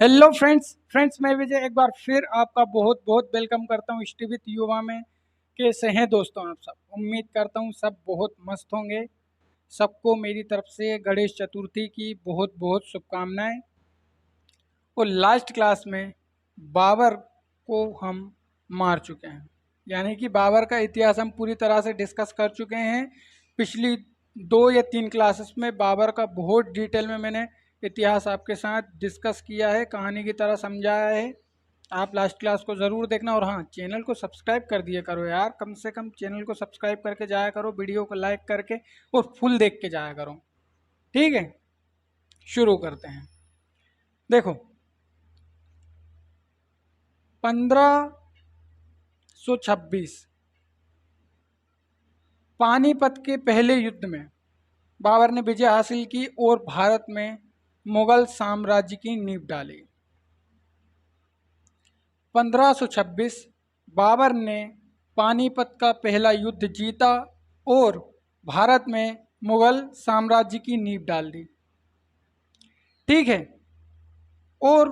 Hello friends मैं विजय एक बार फिर आपका बहुत बहुत वेलकम करता हूँ स्टडी विथ युवा में। कैसे हैं दोस्तों आप सब? उम्मीद करता हूँ सब बहुत मस्त होंगे। सबको मेरी तरफ से गणेश चतुर्थी की बहुत बहुत शुभकामनाएं। और लास्ट क्लास में बाबर को हम मार चुके हैं, यानी कि बाबर का इतिहास हम पूरी तरह से डिस्कस कर चुके हैं। पिछली 2 या 3 क्लासेस में बाबर का बहुत डिटेल में मैंने इतिहास आपके साथ डिस्कस किया है, कहानी की तरह समझाया है। आप लास्ट क्लास को ज़रूर देखना। और हाँ, चैनल को सब्सक्राइब कर दिया करो यार, कम से कम चैनल को सब्सक्राइब करके जाया करो, वीडियो को लाइक करके और फुल देख के जाया करो। ठीक है, शुरू करते हैं। देखो, 1526 पानीपत के पहले युद्ध में बाबर ने विजय हासिल की और भारत में मुगल साम्राज्य की नींव डाली। 1526 बाबर ने पानीपत का पहला युद्ध जीता और भारत में मुगल साम्राज्य की नींव डाल दी। ठीक है, और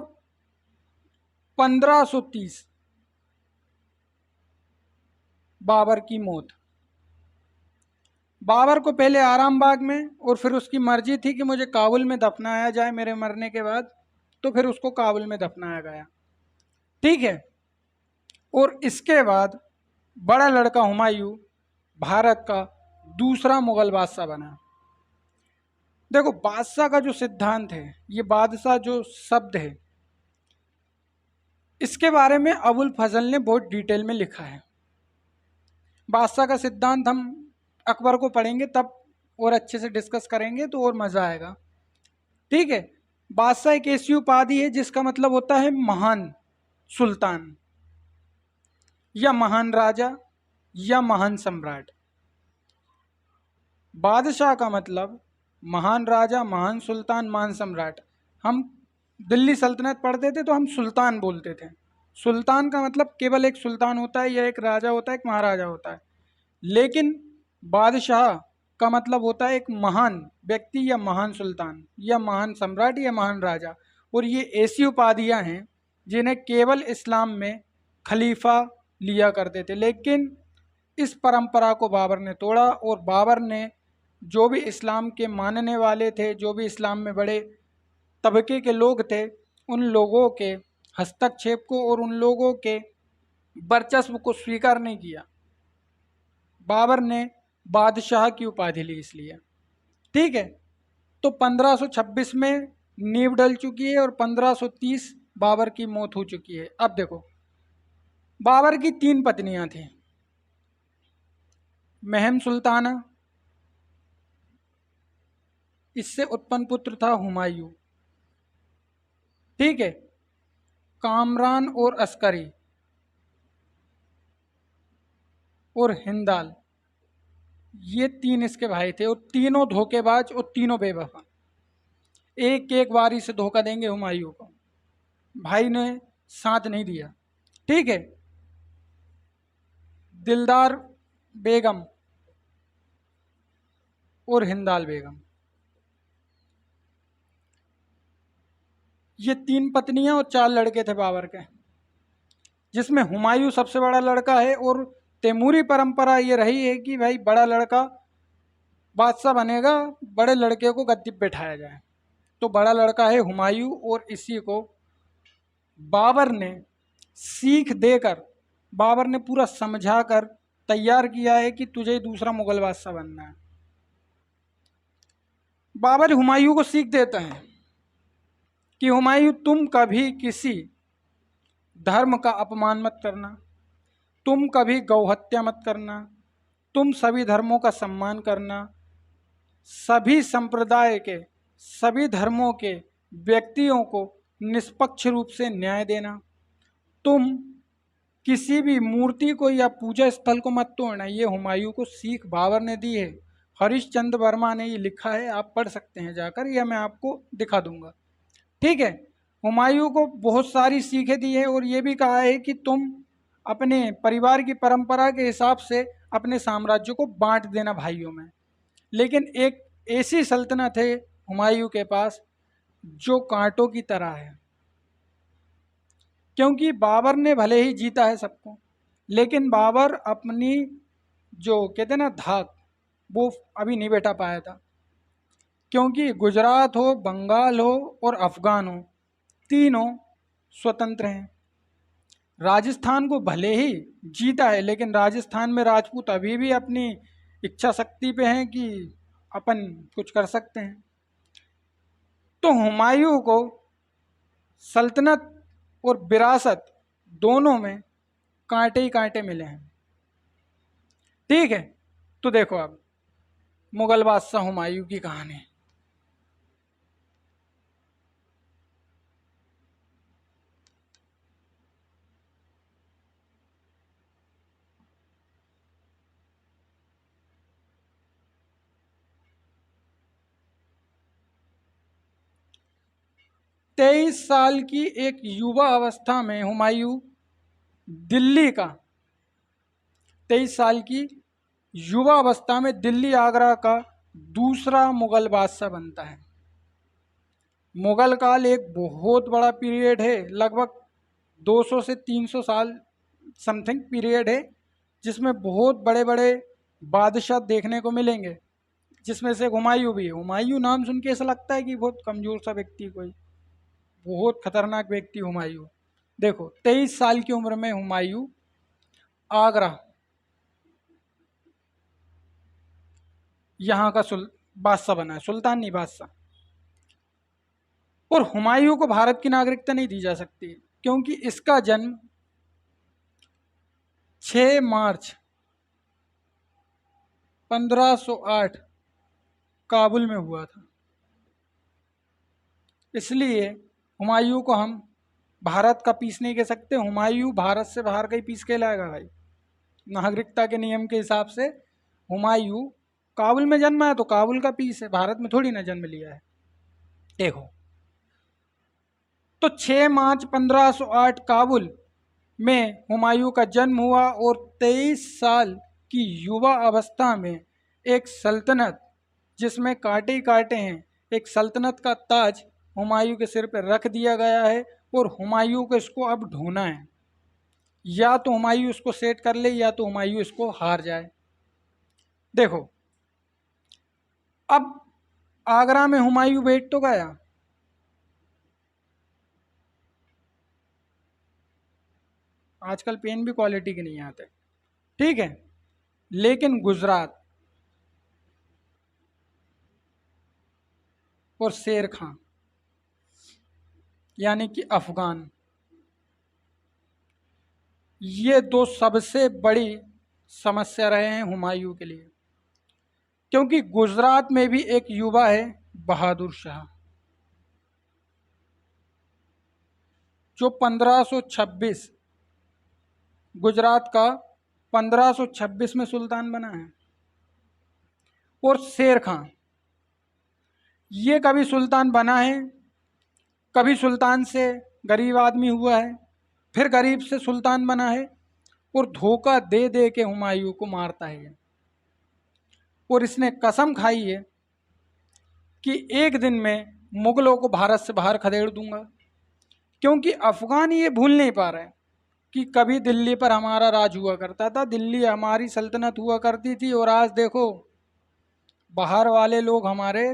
1530 बाबर की मौत। बाबर को पहले आरामबाग में और फिर उसकी मर्जी थी कि मुझे काबुल में दफनाया जाए मेरे मरने के बाद, तो फिर उसको काबुल में दफनाया गया। ठीक है, और इसके बाद बड़ा लड़का हुमायूं भारत का दूसरा मुगल बादशाह बना। देखो, बादशाह का जो सिद्धांत है, ये बादशाह जो शब्द है, इसके बारे में अबुल फजल ने बहुत डिटेल में लिखा है। बादशाह का सिद्धांत हम अकबर को पढ़ेंगे तब और अच्छे से डिस्कस करेंगे तो और मज़ा आएगा। ठीक है, बादशाह एक ऐसी उपाधि है जिसका मतलब होता है महान सुल्तान या महान राजा या महान सम्राट। बादशाह का मतलब महान राजा, महान सुल्तान, महान सम्राट। हम दिल्ली सल्तनत पढ़ते थे तो हम सुल्तान बोलते थे। सुल्तान का मतलब केवल एक सुल्तान होता है या एक राजा होता है, एक महाराजा होता है। लेकिन बादशाह का मतलब होता है एक महान व्यक्ति या महान सुल्तान या महान सम्राट या महान राजा। और ये ऐसी उपाधियां हैं जिन्हें केवल इस्लाम में खलीफा लिया करते थे, लेकिन इस परंपरा को बाबर ने तोड़ा और बाबर ने जो भी इस्लाम के मानने वाले थे, जो भी इस्लाम में बड़े तबके के लोग थे, उन लोगों के हस्तक्षेप को और उन लोगों के वर्चस्व को स्वीकार नहीं किया। बाबर ने बादशाह की उपाधि ली इसलिए। ठीक है, तो 1526 में नींव डल चुकी है और 1530 बाबर की मौत हो चुकी है। अब देखो, बाबर की 3 पत्नियां थीं। महम सुल्ताना, इससे उत्पन्न पुत्र था हुमायूं। ठीक है, कामरान और अस्करी और हिंदाल, ये 3 इसके भाई थे और तीनों धोखेबाज और तीनों बेवफा। एक एक बारी से धोखा देंगे हुमायूं को, भाई ने साथ नहीं दिया। ठीक है, दिलदार बेगम और हिंदाल बेगम, ये 3 पत्नियां और 4 लड़के थे बाबर के, जिसमें हुमायूं सबसे बड़ा लड़का है। और तैमूरी परंपरा ये रही है कि भाई बड़ा लड़का बादशाह बनेगा, बड़े लड़के को गद्दी पे बैठाया जाए। तो बड़ा लड़का है हुमायूं और इसी को बाबर ने सीख देकर, बाबर ने पूरा समझा कर तैयार किया है कि तुझे दूसरा मुगल बादशाह बनना है। बाबर हुमायूं को सीख देता है कि हुमायूं, तुम कभी किसी धर्म का अपमान मत करना, तुम कभी गौहत्या मत करना, तुम सभी धर्मों का सम्मान करना, सभी संप्रदाय के, सभी धर्मों के व्यक्तियों को निष्पक्ष रूप से न्याय देना, तुम किसी भी मूर्ति को या पूजा स्थल को मत तोड़ना। ये हुमायूं को सीख बाबर ने दी है। हरिश्चंद्र वर्मा ने ये लिखा है, आप पढ़ सकते हैं जाकर, या मैं आपको दिखा दूंगा। ठीक है, हुमायूं को बहुत सारी सीखें दी है और ये भी कहा है कि तुम अपने परिवार की परंपरा के हिसाब से अपने साम्राज्य को बांट देना भाइयों में। लेकिन एक ऐसी सल्तनत है हुमायूं के पास जो कांटों की तरह है। क्योंकि बाबर ने भले ही जीता है सबको, लेकिन बाबर अपनी जो कहते हैं ना धाक, वो अभी नहीं बैठा पाया था। क्योंकि गुजरात हो, बंगाल हो और अफगान हो, तीनों स्वतंत्र हैं। राजस्थान को भले ही जीता है, लेकिन राजस्थान में राजपूत अभी भी अपनी इच्छा शक्ति पे हैं कि अपन कुछ कर सकते हैं। तो हुमायूं को सल्तनत और विरासत दोनों में कांटे ही कांटे मिले हैं। ठीक है, तो देखो अब मुगल बादशाह हुमायूं की कहानी। तेईस साल की एक युवा अवस्था में हुमायूं दिल्ली का 23 साल की युवा अवस्था में दिल्ली आगरा का दूसरा मुगल बादशाह बनता है। मुगल काल एक बहुत बड़ा पीरियड है, लगभग 200 से 300 साल समथिंग पीरियड है, जिसमें बहुत बड़े बड़े बादशाह देखने को मिलेंगे, जिसमें से हुमायूं भी है। हुमायूं नाम सुन के ऐसा लगता है कि बहुत कमज़ोर सा व्यक्ति, कोई बहुत खतरनाक व्यक्ति हुमायूं। देखो 23 साल की उम्र में हुमायूं आगरा यहाँ का बादशाह बना है, सुल्तान नहीं बादशाह। और हुमायूं को भारत की नागरिकता नहीं दी जा सकती, क्योंकि इसका जन्म 6 मार्च 1508 काबुल में हुआ था। इसलिए हुमायूं को हम भारत का पीस नहीं कह सकते। हुमायूं भारत से बाहर का ही पीस कहलाएगा भाई, नागरिकता के नियम के हिसाब से। हुमायूं काबुल में जन्मा है तो काबुल का पीस है, भारत में थोड़ी ना जन्म लिया है। देखो तो 6 मार्च 1508 काबुल में हुमायूं का जन्म हुआ, और 23 साल की युवा अवस्था में एक सल्तनत जिसमें कांटे ही कांटे हैं, एक सल्तनत का ताज हुमायूं के सिर पर रख दिया गया है। और हुमायूं को इसको अब ढूंढना है, या तो हुमायूं इसको सेट कर ले या तो हुमायूं इसको हार जाए। देखो अब आगरा में हुमायूं बैठ तो गया, आजकल पेन भी क्वालिटी के नहीं आते, ठीक है, लेकिन गुजरात और शेर खां यानी कि अफगान, ये दो सबसे बड़ी समस्या रहे हैं हुमायूं के लिए। क्योंकि गुजरात में भी एक युवा है बहादुर शाह, जो 1526 गुजरात का 1526 में सुल्तान बना है। और शेर खां ये कभी सुल्तान बना है, कभी सुल्तान से गरीब आदमी हुआ है, फिर गरीब से सुल्तान बना है, और धोखा दे दे के हुमायूं को मारता है। और इसने कसम खाई है कि एक दिन में मुगलों को भारत से बाहर खदेड़ दूंगा। क्योंकि अफगान ये भूल नहीं पा रहे कि कभी दिल्ली पर हमारा राज हुआ करता था, दिल्ली हमारी सल्तनत हुआ करती थी, और आज देखो बाहर वाले लोग हमारे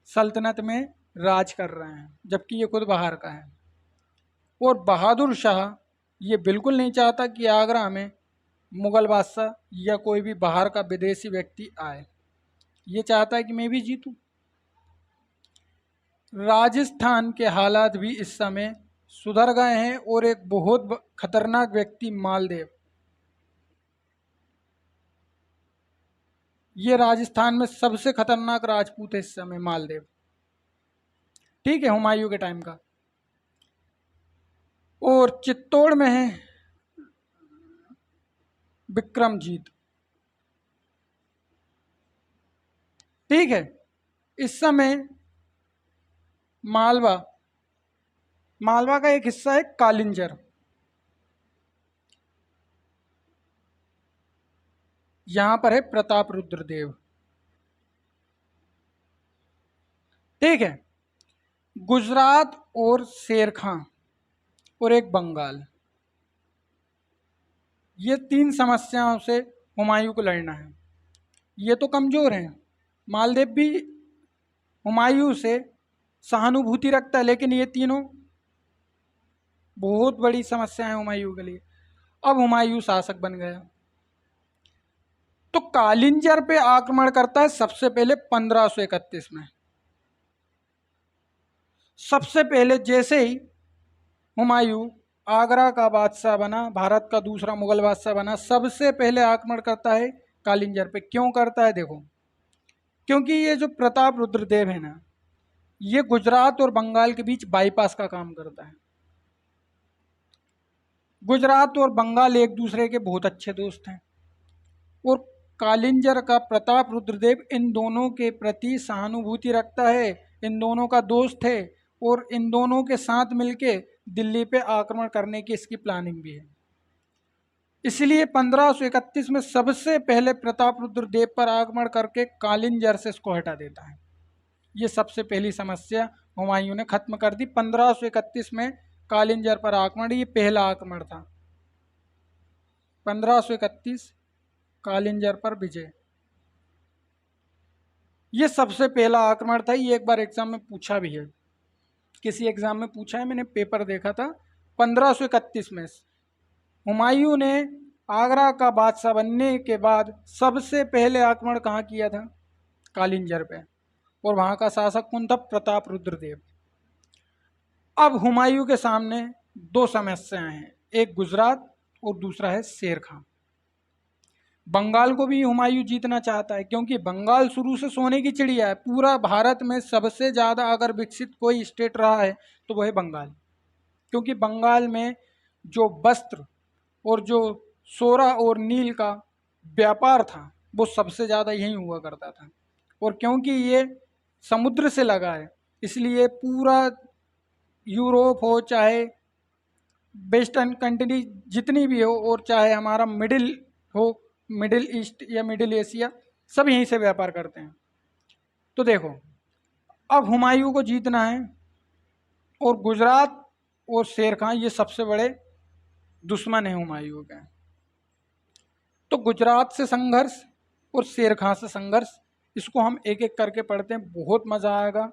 सल्तनत में राज कर रहे हैं, जबकि ये खुद बाहर का है। और बहादुर शाह ये बिल्कुल नहीं चाहता कि आगरा में मुगल बादशाह या कोई भी बाहर का विदेशी व्यक्ति आए, ये चाहता है कि मैं भी जीतूं। राजस्थान के हालात भी इस समय सुधर गए हैं, और एक बहुत खतरनाक व्यक्ति मालदेव, ये राजस्थान में सबसे खतरनाक राजपूत है इस समय मालदेव, ठीक है, हुमायूं के टाइम का। और चित्तौड़ में है विक्रमजीत, ठीक है। इस समय मालवा मालवा का एक हिस्सा है कालिंजर, यहां पर है प्रताप रुद्र देव। ठीक है। गुजरात और शेर खां और एक बंगाल, ये 3 समस्याओं से हुमायूं को लड़ना है। ये तो कमज़ोर हैं, मालदेव भी हुमायूं से सहानुभूति रखता है, लेकिन ये तीनों बहुत बड़ी समस्या है हुमायूं के लिए। अब हुमायूं शासक बन गया तो कालिंजर पे आक्रमण करता है सबसे पहले 1531 में। सबसे पहले जैसे ही हुमायूं आगरा का बादशाह बना, भारत का दूसरा मुगल बादशाह बना, सबसे पहले आक्रमण करता है कालिंजर पे। क्यों करता है देखो, क्योंकि ये जो प्रताप रुद्रदेव है ना, ये गुजरात और बंगाल के बीच बाईपास का काम करता है। गुजरात और बंगाल एक दूसरे के बहुत अच्छे दोस्त हैं और कालिंजर का प्रताप रुद्रदेव इन दोनों के प्रति सहानुभूति रखता है, इन दोनों का दोस्त है और इन दोनों के साथ मिलके दिल्ली पे आक्रमण करने की इसकी प्लानिंग भी है। इसलिए 1531 में सबसे पहले प्रताप रुद्रदेव पर आक्रमण करके कालिंजर से इसको हटा देता है। ये सबसे पहली समस्या हुमायूं ने खत्म कर दी। 1531 में कालिंजर पर आक्रमण, ये पहला आक्रमण था। 1531 कालिंजर पर विजय, ये सबसे पहला आक्रमण था। ये एक बार एग्जाम में पूछा भी है, किसी एग्जाम में पूछा है, मैंने पेपर देखा था। 1531 में हुमायूं ने आगरा का बादशाह बनने के बाद सबसे पहले आक्रमण कहाँ किया था? कालिंजर पे। और वहाँ का शासक कौन था? प्रताप रुद्रदेव। अब हुमायूं के सामने 2 समस्याएं हैं, एक गुजरात और दूसरा है शेर खां। बंगाल को भी हुमायूं जीतना चाहता है, क्योंकि बंगाल शुरू से सोने की चिड़िया है। पूरा भारत में सबसे ज़्यादा अगर विकसित कोई स्टेट रहा है तो वो है बंगाल, क्योंकि बंगाल में जो वस्त्र और जो सोरा और नील का व्यापार था वो सबसे ज़्यादा यहीं हुआ करता था। और क्योंकि ये समुद्र से लगा है, इसलिए पूरा यूरोप हो, चाहे वेस्टर्न कंट्री जितनी भी हो, और चाहे हमारा मिडिल ईस्ट या मिडिल एशिया, सब यहीं से व्यापार करते हैं। तो देखो, अब हुमायूं को जीतना है और गुजरात और शेर खां ये सबसे बड़े दुश्मन हैं हुमायूं के। तो गुजरात से संघर्ष और शेर खां से संघर्ष, इसको हम एक एक करके पढ़ते हैं, बहुत मज़ा आएगा,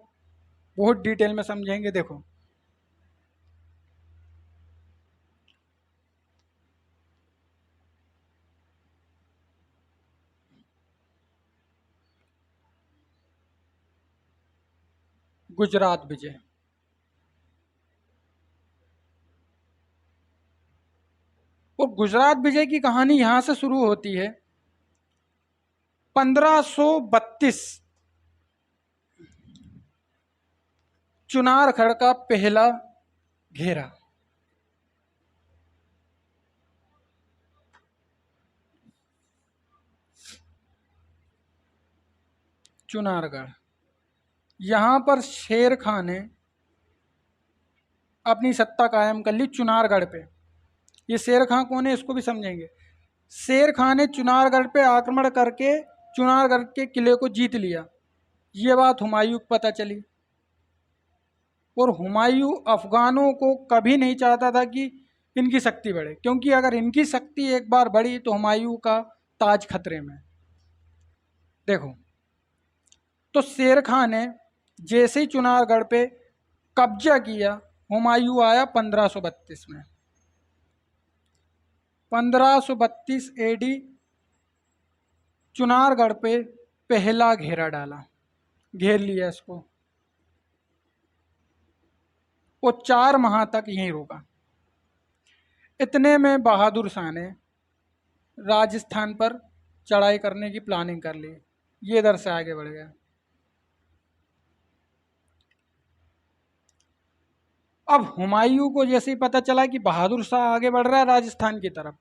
बहुत डिटेल में समझेंगे। देखो, गुजरात विजय। और गुजरात विजय की कहानी यहां से शुरू होती है। 1532 चुनारगढ़ का पहला घेरा। चुनारगढ़, यहां पर शेर खां ने अपनी सत्ता कायम कर ली चुनारगढ़ पे। ये शेर खां कौन है इसको भी समझेंगे। शेर खां ने चुनारगढ़ पे आक्रमण करके चुनारगढ़ के किले को जीत लिया। ये बात हुमायूं को पता चली और हुमायूं अफगानों को कभी नहीं चाहता था कि इनकी शक्ति बढ़े, क्योंकि अगर इनकी शक्ति एक बार बढ़ी तो हुमायूं का ताज खतरे में। देखो, तो शेर खां ने जैसे ही चुनारगढ़ पे कब्जा किया, हुमायूं आया 1532 में। 1532 एडी चुनारगढ़ पे पहला घेरा डाला, घेर लिया इसको, वो 4 माह तक यहीं रुका। इतने में बहादुर शाह ने राजस्थान पर चढ़ाई करने की प्लानिंग कर ली। ये इधर से आगे बढ़ गया। अब हुमायूं को जैसे ही पता चला कि बहादुर शाह आगे बढ़ रहा है राजस्थान की तरफ,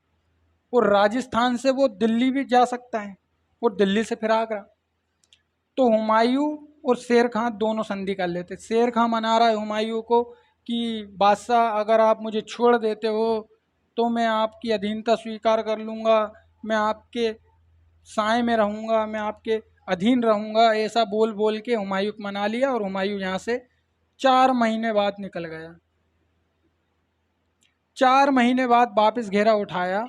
और राजस्थान से वो दिल्ली भी जा सकता है और दिल्ली से फिर आगरा, तो हुमायूं और शेर खां दोनों संधि कर लेते। शेर खां मना रहा है हुमायूं को कि बादशाह, अगर आप मुझे छोड़ देते हो तो मैं आपकी अधीनता स्वीकार कर लूँगा, मैं आपके साए में रहूँगा, मैं आपके अधीन रहूँगा, ऐसा बोल बोल के हुमायूं को मना लिया और हुमायूं यहाँ से 4 महीने बाद निकल गया। 4 महीने बाद वापस घेरा उठाया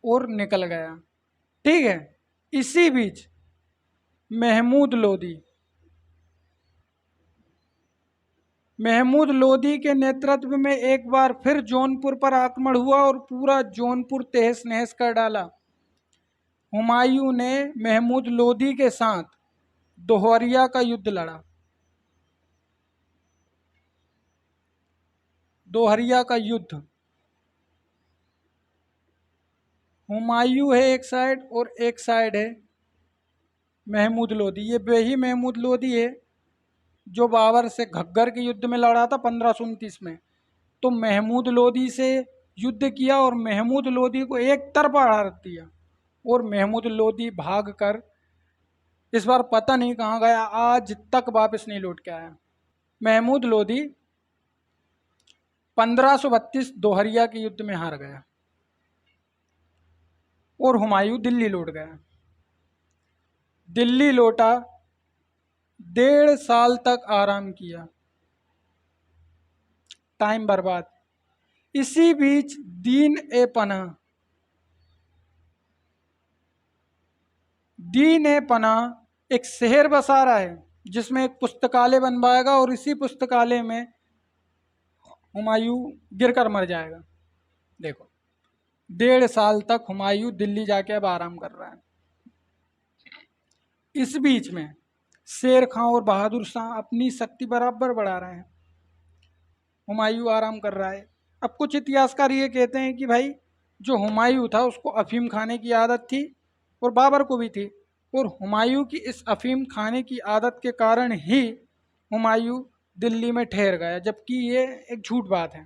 और निकल गया। ठीक है। इसी बीच महमूद लोदी के नेतृत्व में एक बार फिर जौनपुर पर आक्रमण हुआ और पूरा जौनपुर तहस नहस कर डाला। हुमायूं ने महमूद लोदी के साथ दोहरिया का युद्ध लड़ा। दोहरिया का युद्ध, हुमायूं है एक साइड और एक साइड है महमूद लोदी। ये वही महमूद लोदी है जो बाबर से घग्गर के युद्ध में लड़ा था 1529 में। तो महमूद लोदी से युद्ध किया और महमूद लोदी को एक तरफा हरा दिया और महमूद लोदी भाग कर इस बार पता नहीं कहाँ गया, आज तक वापस नहीं लौट के आया। महमूद लोदी 1532 दोहरिया के युद्ध में हार गया और हुमायूं दिल्ली लौट गया। दिल्ली लौटा, 1.5 साल तक आराम किया, टाइम बर्बाद। इसी बीच दीन ए पनाह एक शहर बसा रहा है जिसमें एक पुस्तकालय बनवाएगा और इसी पुस्तकालय में हुमायूं गिरकर मर जाएगा। देखो, 1.5 साल तक हुमायूं दिल्ली जाके अब आराम कर रहा है। इस बीच में शेर खां और बहादुर शाह अपनी शक्ति बराबर बढ़ा रहे हैं। हुमायूं आराम कर रहा है। अब कुछ इतिहासकार ये कहते हैं कि भाई जो हुमायूं था उसको अफीम खाने की आदत थी और बाबर को भी थी, और हुमायूं की इस अफीम खाने की आदत के कारण ही हुमायूं दिल्ली में ठहर गया, जबकि ये एक झूठ बात है।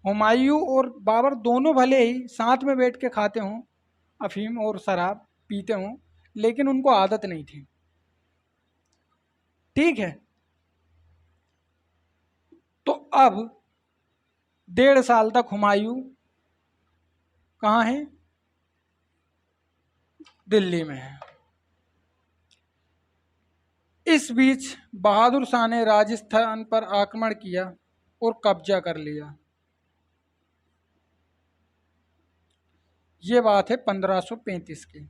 हुमायूं और बाबर दोनों भले ही साथ में बैठ के खाते हों अफीम और शराब पीते हों, लेकिन उनको आदत नहीं थी। ठीक है। तो अब 1.5 साल तक हुमायूं कहाँ है? दिल्ली में है। इस बीच बहादुर शाह ने राजस्थान पर आक्रमण किया और कब्जा कर लिया। ये बात है 1535 की।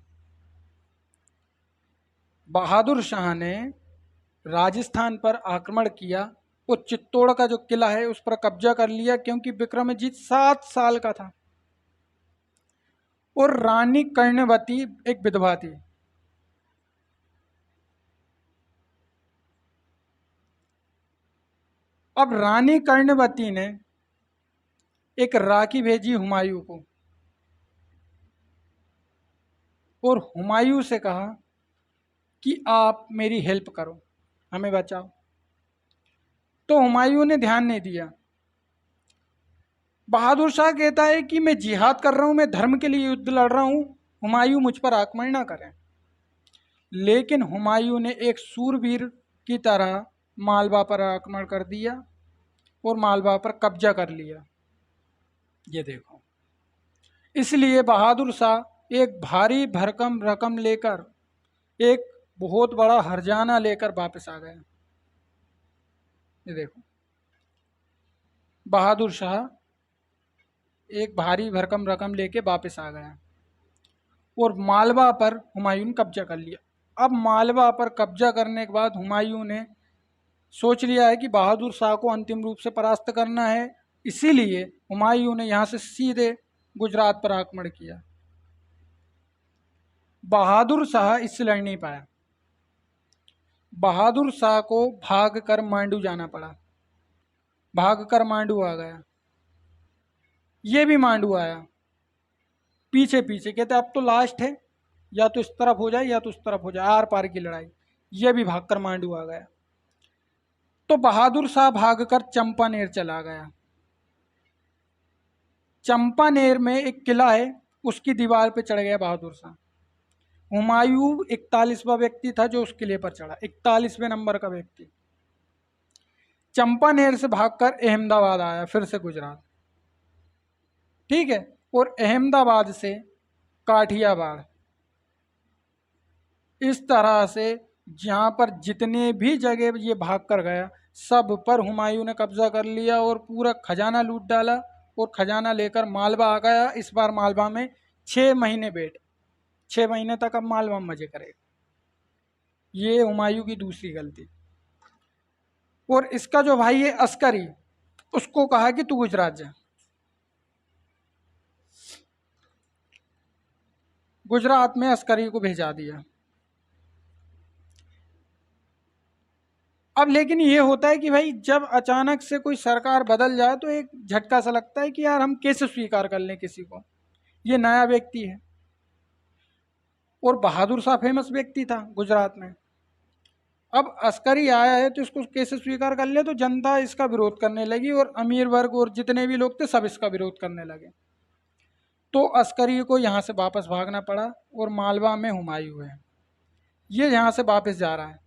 बहादुर शाह ने राजस्थान पर आक्रमण किया और चित्तौड़ का जो किला है उस पर कब्जा कर लिया, क्योंकि विक्रमजीत 7 साल का था और रानी कर्णवती एक विधवा थी। अब रानी कर्णवती ने एक राखी भेजी हुमायूं को और हुमायूं से कहा कि आप मेरी हेल्प करो, हमें बचाओ। तो हुमायूं ने ध्यान नहीं दिया। बहादुर शाह कहता है कि मैं जिहाद कर रहा हूं, मैं धर्म के लिए युद्ध लड़ रहा हूं, हुमायूं मुझ पर आक्रमण ना करें। लेकिन हुमायूं ने एक सूरवीर की तरह मालवा पर आक्रमण कर दिया और मालवा पर कब्जा कर लिया। ये देखो, इसलिए बहादुर शाह एक भारी भरकम रकम लेकर, एक बहुत बड़ा हरजाना लेकर वापस आ गया। ये देखो, बहादुर शाह एक भारी भरकम रकम लेके वापस आ गया और मालवा पर हुमायूं ने कब्जा कर लिया। अब मालवा पर कब्जा करने के बाद हुमायूं ने सोच लिया है कि बहादुर शाह को अंतिम रूप से परास्त करना है, इसीलिए हुमायूं ने यहाँ से सीधे गुजरात पर आक्रमण किया। बहादुर शाह इससे लड़ नहीं पाया। बहादुर शाह को भाग कर मांडू जाना पड़ा। भाग कर मांडू आ गया। ये भी मांडू आया पीछे पीछे, कहते अब तो लास्ट है, या तो इस तरफ हो जाए या तो उस तरफ हो जाए, आर पार की लड़ाई। ये भी भागकर मांडू आ गया। तो बहादुर शाह भागकर चंपानेर चला गया। चंपानेर में एक किला है, उसकी दीवार पे चढ़ गया बहादुर शाह। हुमायूं 41वां व्यक्ति था जो उस किले पर चढ़ा, 41वें नंबर का व्यक्ति। चंपानेर से भागकर अहमदाबाद आया, फिर से गुजरात। ठीक है। और अहमदाबाद से काठियावाड़, इस तरह से जहाँ पर जितने भी जगह ये भाग कर गया सब पर हुमायूं ने कब्जा कर लिया और पूरा खजाना लूट डाला और खजाना लेकर मालवा आ गया। इस बार मालवा में 6 महीने बैठ 6 महीने तक अब मालवा में मजे करेगा। ये हुमायूं की दूसरी गलती। और इसका जो भाई है अस्करी, उसको कहा कि तू गुजरात जा। गुजरात में अस्करी को भेजा दिया। अब लेकिन ये होता है कि भाई जब अचानक से कोई सरकार बदल जाए तो एक झटका सा लगता है कि यार हम कैसे स्वीकार कर लें किसी को, ये नया व्यक्ति है। और बहादुर शाह फेमस व्यक्ति था गुजरात में। अब अस्करी आया है तो इसको कैसे स्वीकार कर ले, तो जनता इसका विरोध करने लगी और अमीर वर्ग और जितने भी लोग थे सब इसका विरोध करने लगे। तो अस्करी को यहाँ से वापस भागना पड़ा और मालवा में हुमायूं है, ये यहाँ से वापस जा रहा है।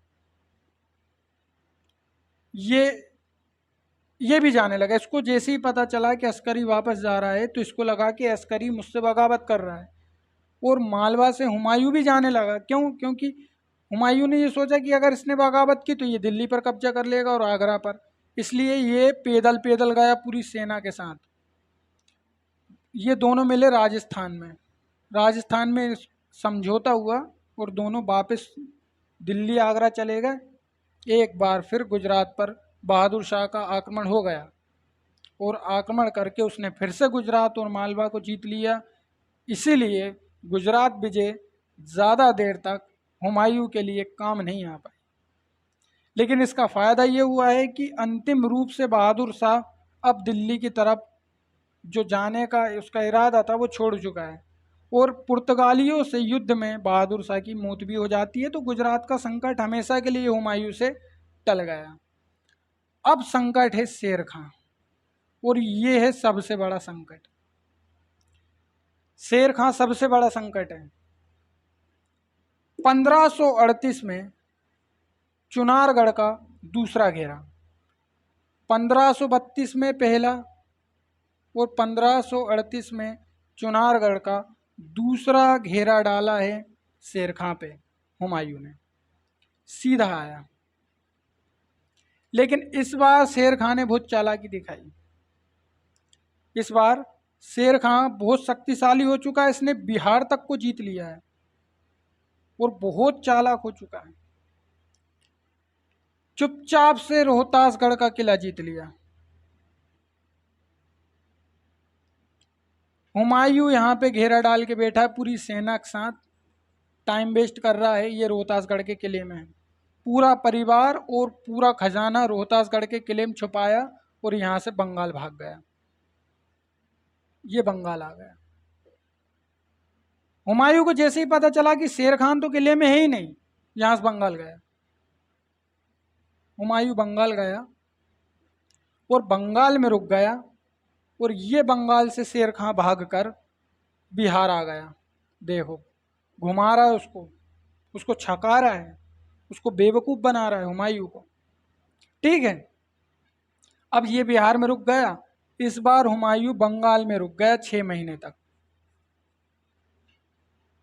ये भी जाने लगा। इसको जैसे ही पता चला कि अस्करी वापस जा रहा है तो इसको लगा कि अस्करी मुझसे बगावत कर रहा है। और मालवा से हुमायूं भी जाने लगा। क्यों? क्योंकि हुमायूं ने ये सोचा कि अगर इसने बगावत की तो ये दिल्ली पर कब्जा कर लेगा और आगरा पर, इसलिए ये पैदल पैदल गया पूरी सेना के साथ। ये दोनों मिले राजस्थान में। राजस्थान में समझौता हुआ और दोनों वापस दिल्ली आगरा चले गए। एक बार फिर गुजरात पर बहादुर शाह का आक्रमण हो गया और आक्रमण करके उसने फिर से गुजरात और मालवा को जीत लिया। इसीलिए गुजरात विजय ज़्यादा देर तक हुमायूं के लिए काम नहीं आ पाई। लेकिन इसका फ़ायदा ये हुआ है कि अंतिम रूप से बहादुर शाह अब दिल्ली की तरफ जो जाने का उसका इरादा था वो छोड़ चुका है। और पुर्तगालियों से युद्ध में बहादुर शाह की मौत भी हो जाती है। तो गुजरात का संकट हमेशा के लिए हुमायूं से टल गया। अब संकट है शेर खां, और ये है सबसे बड़ा संकट। शेर खां सबसे बड़ा संकट है। 1538 में चुनारगढ़ का दूसरा घेरा, 1532 में पहला और 1538 में चुनारगढ़ का दूसरा घेरा डाला है शेर खां पे हुमायूं ने, सीधा आया। लेकिन इस बार शेर खां ने बहुत चालाकी दिखाई। इस बार शेर खां बहुत शक्तिशाली हो चुका है, इसने बिहार तक को जीत लिया है और बहुत चालाक हो चुका है। चुपचाप से रोहतासगढ़ का किला जीत लिया। हुमायूं यहाँ पे घेरा डाल के बैठा है पूरी सेना के साथ, टाइम वेस्ट कर रहा है। ये रोहतासगढ़ के किले में है। पूरा परिवार और पूरा खजाना रोहतासगढ़ के किले में छुपाया और यहाँ से बंगाल भाग गया। ये बंगाल आ गया। हुमायूं को जैसे ही पता चला कि शेर खान तो किले में है ही नहीं, यहाँ से बंगाल गया। हुमायूं बंगाल गया और बंगाल में रुक गया और ये बंगाल से शेर खां भाग कर बिहार आ गया। देखो, घुमा रहा है उसको छका रहा है, उसको बेवकूफ़ बना रहा है हुमायूं को। ठीक है, अब ये बिहार में रुक गया। इस बार हुमायूं बंगाल में रुक गया 6 महीने तक,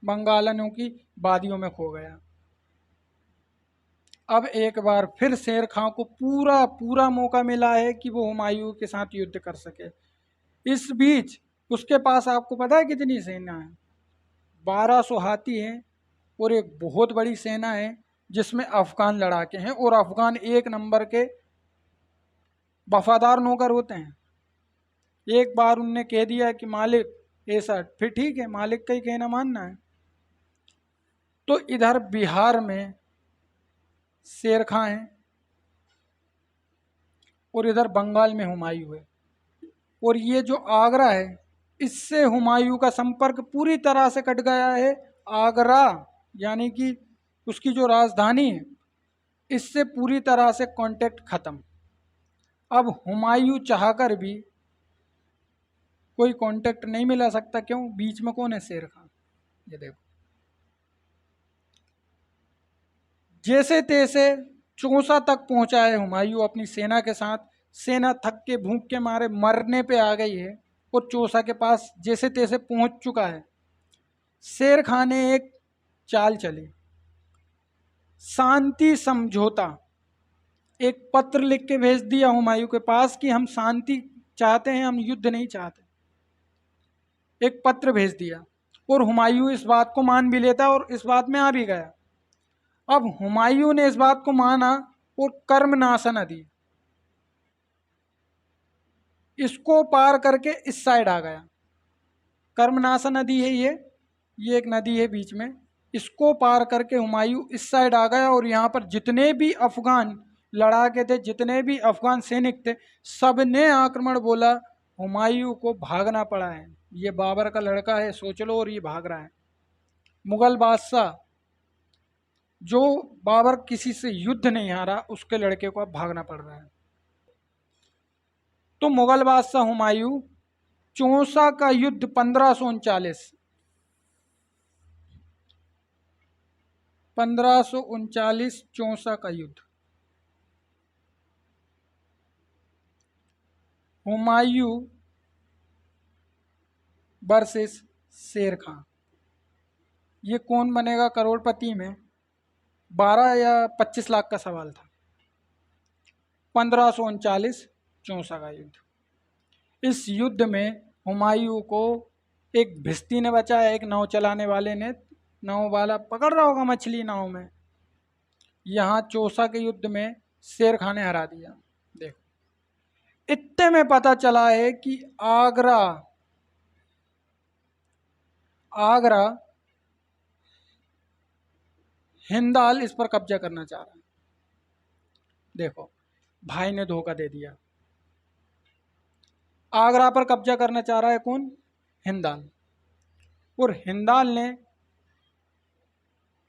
बंगालियों की वादियों में खो गया। अब एक बार फिर शेर खां को पूरा पूरा मौका मिला है कि वो हुमायूं के साथ युद्ध कर सके। इस बीच उसके पास आपको पता है कितनी सेना है? 1200 हाथी हैं और एक बहुत बड़ी सेना है जिसमें अफगान लड़ाके हैं, और अफगान एक नंबर के वफादार नौकर होते हैं। एक बार उनने कह दिया कि मालिक ऐसा, फिर ठीक है, मालिक का ही कहना मानना है। तो इधर बिहार में शेर खां है और इधर बंगाल में हुमायूं है। और ये जो आगरा है, इससे हुमायूं का संपर्क पूरी तरह से कट गया है। आगरा यानी कि उसकी जो राजधानी है, इससे पूरी तरह से कांटेक्ट खत्म। अब हुमायूं चाहकर भी कोई कांटेक्ट नहीं मिला सकता। क्यों? बीच में कौन है? शेर खां। ये देखो, जैसे तैसे चौसा तक पहुंचा है हुमायूं अपनी सेना के साथ। सेना थक के भूख के मारे मरने पे आ गई है और चौसा के पास जैसे तैसे पहुंच चुका है। शेर खां ने एक चाल चली। शांति समझौता, एक पत्र लिख के भेज दिया हुमायूं के पास कि हम शांति चाहते हैं, हम युद्ध नहीं चाहते। एक पत्र भेज दिया और हुमायूं इस बात को मान भी लेता और इस बात में आ भी गया। अब हुमायूं ने इस बात को माना और कर्मनाशा नदी, इसको पार करके इस साइड आ गया। कर्मनाशा नदी है ये एक नदी है बीच में, इसको पार करके हुमायूं इस साइड आ गया और यहाँ पर जितने भी अफगान लड़ाके थे, जितने भी अफगान सैनिक थे, सब ने आक्रमण बोला। हुमायूं को भागना पड़ा है, ये बाबर का लड़का है सोच लो, और ये भाग रहा है। मुगल बादशाह, जो बाबर किसी से युद्ध नहीं हारा, उसके लड़के को अब भागना पड़ रहा है। तो मुगल बादशाह हुमायूं, चौसा का युद्ध 1539 चौसा का युद्ध, हुमायूं वर्सेस शेर खां। ये कौन बनेगा करोड़पति में, 12 या 25 लाख का सवाल था। 1539 चौसा का युद्ध। इस युद्ध में हुमायूं को एक भिश्ती ने बचाया, एक नाव चलाने वाले ने, नाव वाला पकड़ रहा होगा मछली नाव में। यहाँ चौसा के युद्ध में शेर खां ने हरा दिया। देखो, इतने में पता चला है कि आगरा हिंदाल इस पर कब्जा करना चाह रहा है। देखो, भाई ने धोखा दे दिया। आगरा पर कब्जा करना चाह रहा है कौन? हिंदाल। और हिंदाल ने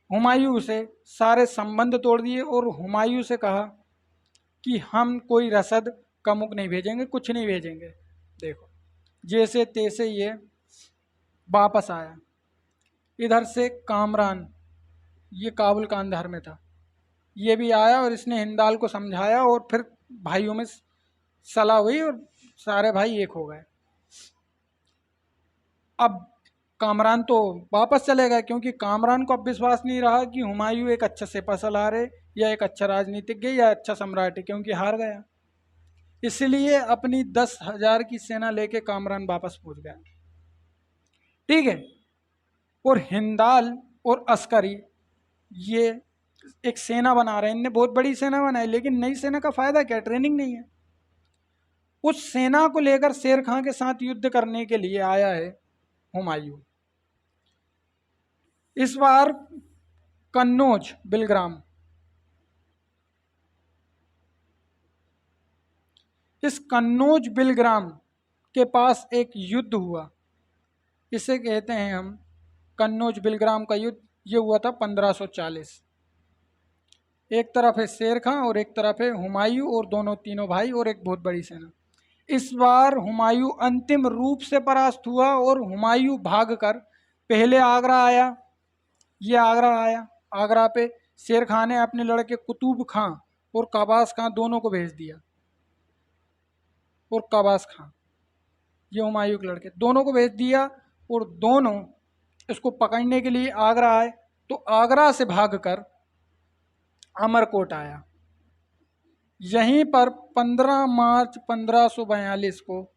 हुमायूं से सारे संबंध तोड़ दिए और हुमायूं से कहा कि हम कोई रसद कमुक नहीं भेजेंगे, कुछ नहीं भेजेंगे। देखो, जैसे तैसे ये वापस आया। इधर से कामरान, ये काबुल कांधार में था, ये भी आया और इसने हिंदाल को समझाया और फिर भाइयों में सलाह हुई और सारे भाई एक हो गए। अब कामरान तो वापस चले गए, क्योंकि कामरान को अब विश्वास नहीं रहा कि हुमायूं एक अच्छा सिपा सलार है या एक अच्छा राजनीतिज्ञ या अच्छा सम्राट है, क्योंकि हार गया। इसलिए अपनी 10,000 की सेना लेके कामरान वापस पहुंच गया। ठीक है। और हिंदाल और अस्करी ये एक सेना बना रहे हैं, इनने बहुत बड़ी सेना बनाई, लेकिन नई सेना का फायदा क्या? ट्रेनिंग नहीं है। उस सेना को लेकर शेर खां के साथ युद्ध करने के लिए आया है हुमायूं। इस बार कन्नौज बिलग्राम, इस कन्नौज बिलग्राम के पास एक युद्ध हुआ, इसे कहते हैं हम कन्नौज बिलग्राम का युद्ध। ये हुआ था 1540। एक तरफ है शेर खां और एक तरफ है हुमायूं, और दोनों तीनों भाई और एक बहुत बड़ी सेना। इस बार हुमायूं अंतिम रूप से परास्त हुआ और हुमायूं भागकर पहले आगरा आया। ये आगरा आया, आगरा पे शेर खां ने अपने लड़के कुतुब खां और काबास खां दोनों को भेज दिया। और काबास खां, ये हुमायूं के लड़के, दोनों को भेज दिया और दोनों इसको पकड़ने के लिए आगरा आए। तो आगरा से भागकर अमरकोट आया। यहीं पर 15 मार्च 1542 को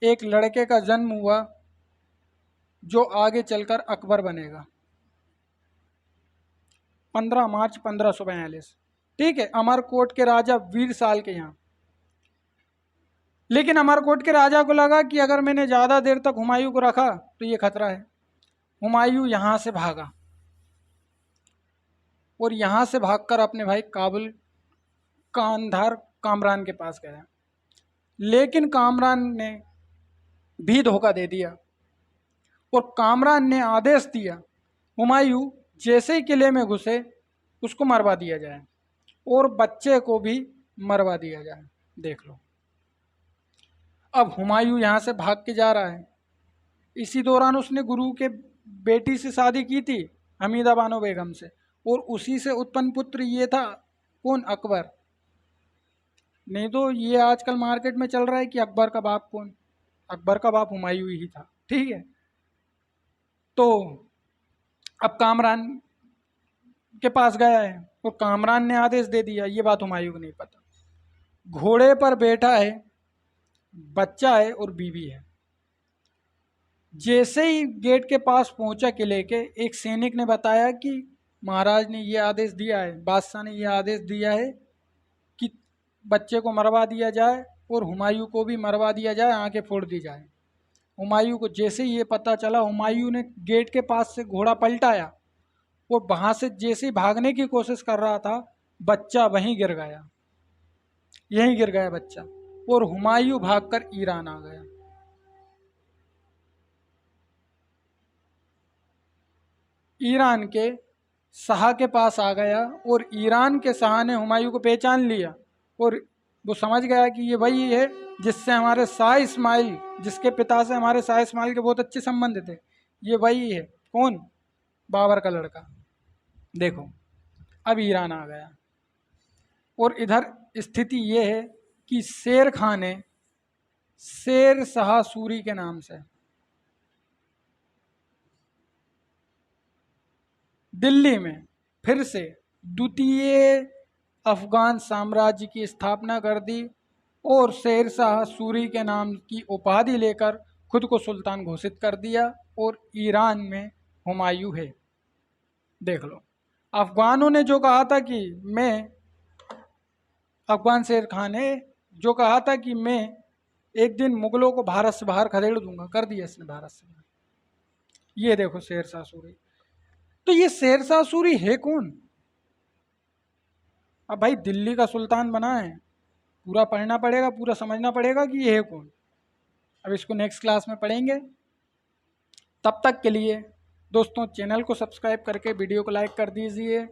एक लड़के का जन्म हुआ जो आगे चलकर अकबर बनेगा। 15 मार्च 1542, ठीक है। अमरकोट के राजा वीरसाल के यहाँ। लेकिन अमरकोट के राजा को लगा कि अगर मैंने ज़्यादा देर तक हुमायूं को रखा तो ये खतरा है। हुमायूं यहाँ से भागा और यहाँ से भागकर अपने भाई काबुल कांधार कामरान के पास गया। लेकिन कामरान ने भी धोखा दे दिया और कामरान ने आदेश दिया हुमायूं जैसे ही किले में घुसे उसको मरवा दिया जाए और बच्चे को भी मरवा दिया जाए। देख लो, अब हुमायूं यहाँ से भाग के जा रहा है। इसी दौरान उसने गुरु के बेटी से शादी की थी, हमीदा बानो बेगम से, और उसी से उत्पन्न पुत्र ये था कौन? अकबर। नहीं तो ये आजकल मार्केट में चल रहा है कि अकबर का बाप कौन? अकबर का बाप हुमायूं ही था। ठीक है। तो अब कामरान के पास गया है और कामरान ने आदेश दे दिया, ये बात हुमायूं को नहीं पता। घोड़े पर बैठा है, बच्चा है और बीवी है। जैसे ही गेट के पास पहुंचा किले के, एक सैनिक ने बताया कि महाराज ने ये आदेश दिया है, बादशाह ने ये आदेश दिया है कि बच्चे को मरवा दिया जाए और हुमायूं को भी मरवा दिया जाए, आंखें फोड़ दी जाए। हुमायूं को जैसे ही ये पता चला, हुमायूं ने गेट के पास से घोड़ा पलटाया और वहां से जैसे ही भागने की कोशिश कर रहा था, बच्चा वहीं गिर गया, यहीं गिर गया बच्चा, और हुमायूं भागकर ईरान आ गया। ईरान के शाह के पास आ गया और ईरान के शाह ने हुमायूं को पहचान लिया और वो समझ गया कि ये वही है जिससे हमारे शाह इस्माइल, जिसके पिता से हमारे शाह इस्माइल के बहुत अच्छे संबंध थे, ये वही है। कौन? बाबर का लड़का। देखो, अब ईरान आ गया और इधर स्थिति ये है कि शेर खान ने शेर शाह सूरी के नाम से दिल्ली में फिर से द्वितीय अफगान साम्राज्य की स्थापना कर दी और शेर शाह सूरी के नाम की उपाधि लेकर खुद को सुल्तान घोषित कर दिया और ईरान में हुमायूं है। देख लो, अफगानों ने जो कहा था कि मैं, अफगान शेर खान ने जो कहा था कि मैं एक दिन मुगलों को भारत से बाहर खदेड़ दूंगा, कर दिया इसने भारत से बाहर। ये देखो शेर शाह सूरी। तो ये शेर शाह सूरी है कौन? अब भाई दिल्ली का सुल्तान बना है, पूरा पढ़ना पड़ेगा, पूरा समझना पड़ेगा कि ये है कौन। अब इसको नेक्स्ट क्लास में पढ़ेंगे। तब तक के लिए दोस्तों चैनल को सब्सक्राइब करके वीडियो को लाइक कर दीजिए।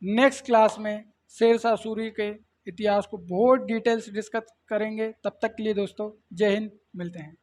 नेक्स्ट क्लास में शेर शाह सूरी के इतिहास को बहुत डिटेल्स डिस्कस करेंगे। तब तक के लिए दोस्तों जय हिंद, मिलते हैं।